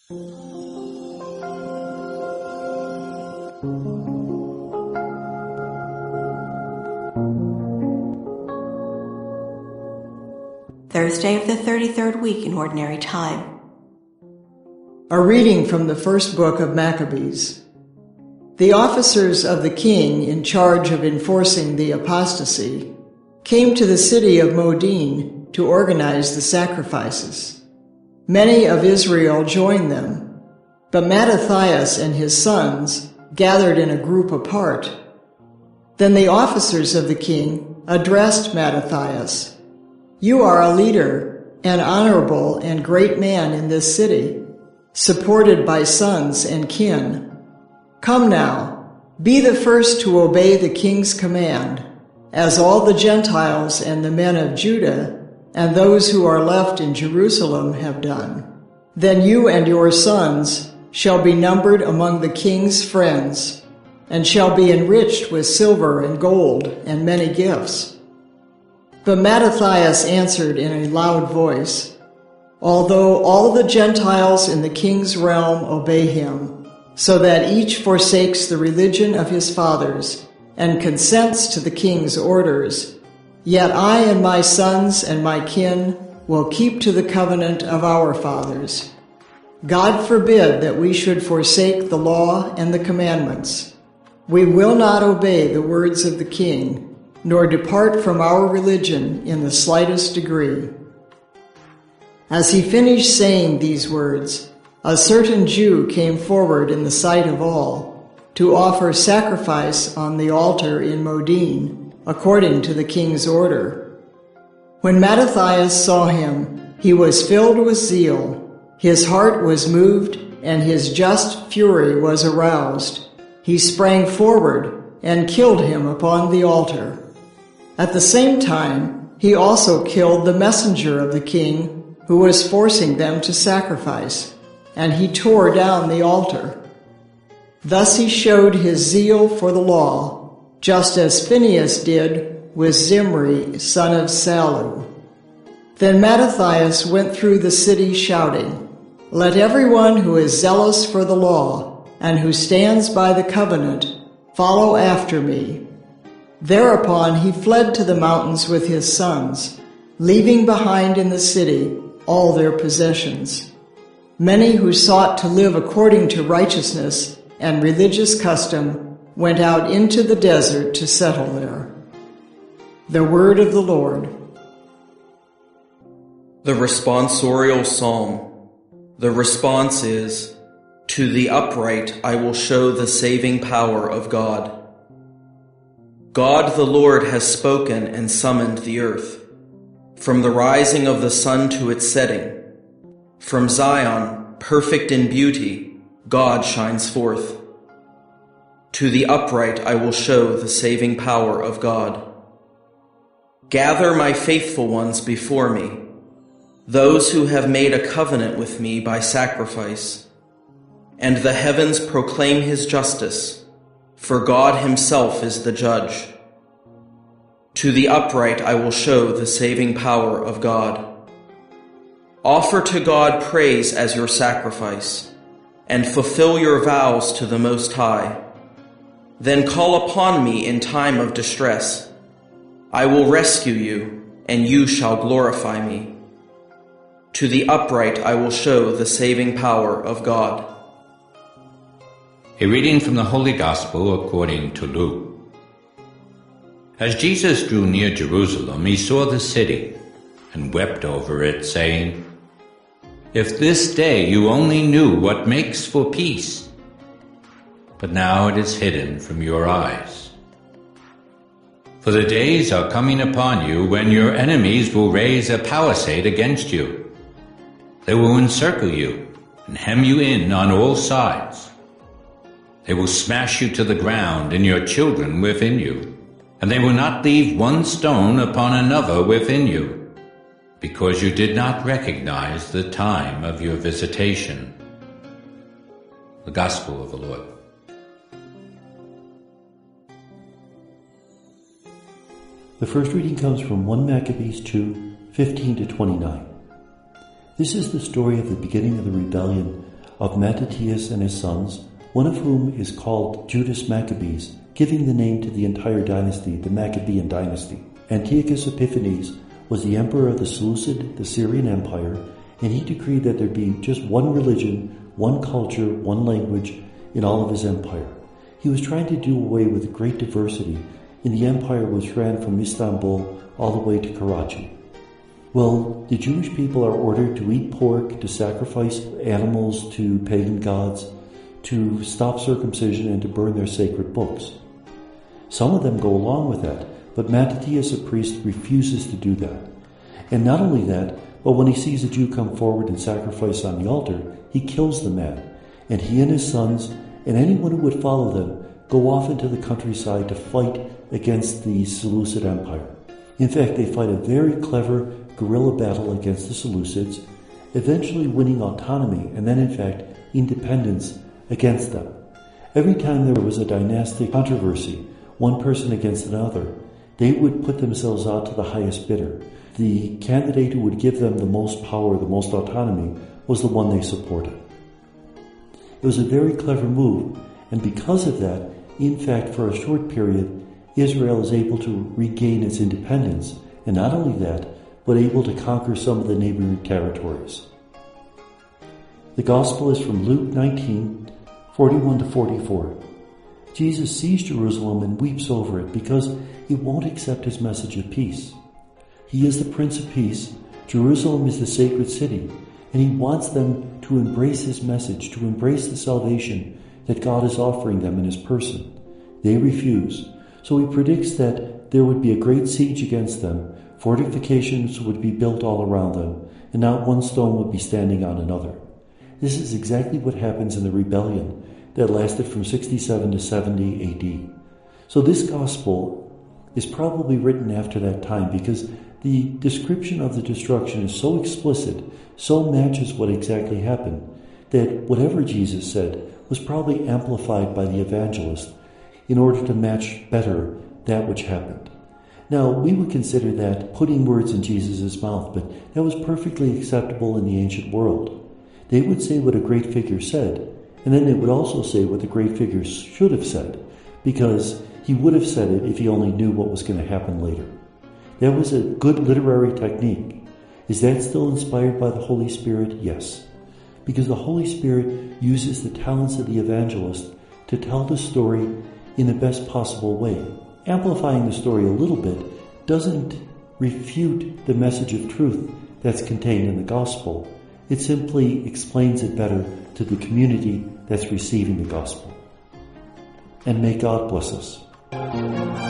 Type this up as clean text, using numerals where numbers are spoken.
Thursday of the 33rd week in Ordinary Time. A reading from the first book of Maccabees. The officers of the king in charge of enforcing the apostasy came to the city of Modin to organize the sacrifices. Many of Israel joined them, but Mattathias and his sons gathered in a group apart. Then the officers of the king addressed Mattathias, "You are a leader, an honorable and great man in this city, supported by sons and kin. Come now, be the first to obey the king's command, as all the Gentiles and the men of Judah and those who are left in Jerusalem have done. Then you and your sons shall be numbered among the king's friends, and shall be enriched with silver and gold and many gifts." But Mattathias answered in a loud voice, "Although all the Gentiles in the king's realm obey him, so that each forsakes the religion of his fathers and consents to the king's orders, yet I and my sons and my kin will keep to the covenant of our fathers. God forbid that we should forsake the law and the commandments. We will not obey the words of the king, nor depart from our religion in the slightest degree." As he finished saying these words, a certain Jew came forward in the sight of all to offer sacrifice on the altar in Modin, according to the king's order. When Mattathias saw him, he was filled with zeal. His heart was moved, and his just fury was aroused. He sprang forward and killed him upon the altar. At the same time, he also killed the messenger of the king, who was forcing them to sacrifice, and he tore down the altar. Thus he showed his zeal for the law, just as Phinehas did with Zimri, son of Salu. Then Mattathias went through the city shouting, "Let everyone who is zealous for the law and who stands by the covenant follow after me." Thereupon he fled to the mountains with his sons, leaving behind in the city all their possessions. Many who sought to live according to righteousness and religious custom went out into the desert to settle there. The word of the Lord. The responsorial psalm. The response is, "To the upright I will show the saving power of God." God the Lord has spoken and summoned the earth. From the rising of the sun to its setting, from Zion, perfect in beauty, God shines forth. To the upright I will show the saving power of God. Gather my faithful ones before me, those who have made a covenant with me by sacrifice. And the heavens proclaim his justice, for God himself is the judge. To the upright I will show the saving power of God. Offer to God praise as your sacrifice, and fulfill your vows to the Most High. Then call upon me in time of distress. I will rescue you, and you shall glorify me. To the upright I will show the saving power of God. A reading from the Holy Gospel according to Luke. As Jesus drew near Jerusalem, he saw the city and wept over it, saying, "If this day you only knew what makes for peace! But now it is hidden from your eyes. For the days are coming upon you when your enemies will raise a palisade against you. They will encircle you and hem you in on all sides. They will smash you to the ground and your children within you, and they will not leave one stone upon another within you, because you did not recognize the time of your visitation." The Gospel of the Lord. The first reading comes from 1 Maccabees 2, 15-29. This is the story of the beginning of the rebellion of Mattathias and his sons, one of whom is called Judas Maccabeus, giving the name to the entire dynasty, the Maccabean dynasty. Antiochus Epiphanes was the emperor of the Seleucid, the Syrian Empire, and he decreed that there be just one religion, one culture, one language in all of his empire. He was trying to do away with great diversity in the empire which ran from Istanbul all the way to Karachi. Well, the Jewish people are ordered to eat pork, to sacrifice animals to pagan gods, to stop circumcision, and to burn their sacred books. Some of them go along with that, but Mattathias, a priest, refuses to do that. And not only that, but when he sees a Jew come forward and sacrifice on the altar, he kills the man, and he and his sons and anyone who would follow them go off into the countryside to fight against the Seleucid Empire. In fact, they fight a very clever guerrilla battle against the Seleucids, eventually winning autonomy and then, in fact, independence against them. Every time there was a dynastic controversy, one person against another, they would put themselves out to the highest bidder. The candidate who would give them the most power, the most autonomy, was the one they supported. It was a very clever move, and because of that, in fact, for a short period, Israel is able to regain its independence, and not only that, but able to conquer some of the neighboring territories. The Gospel is from Luke 19, 41 to 44. Jesus sees Jerusalem and weeps over it because it won't accept his message of peace. He is the Prince of Peace. Jerusalem is the sacred city, and he wants them to embrace his message, to embrace the salvation that God is offering them in his person. They refuse. So he predicts that there would be a great siege against them, fortifications would be built all around them, and not one stone would be standing on another. This is exactly what happens in the rebellion that lasted from 67 to 70 AD. So this gospel is probably written after that time because the description of the destruction is so explicit, so matches what exactly happened, that whatever Jesus said was probably amplified by the evangelist in order to match better that which happened. Now, we would consider that putting words in Jesus' mouth, but that was perfectly acceptable in the ancient world. They would say what a great figure said, and then they would also say what the great figure should have said, because he would have said it if he only knew what was going to happen later. That was a good literary technique. Is that still inspired by the Holy Spirit? Yes. Because the Holy Spirit uses the talents of the evangelist to tell the story in the best possible way. Amplifying the story a little bit doesn't refute the message of truth that's contained in the gospel. It simply explains it better to the community that's receiving the gospel. And may God bless us.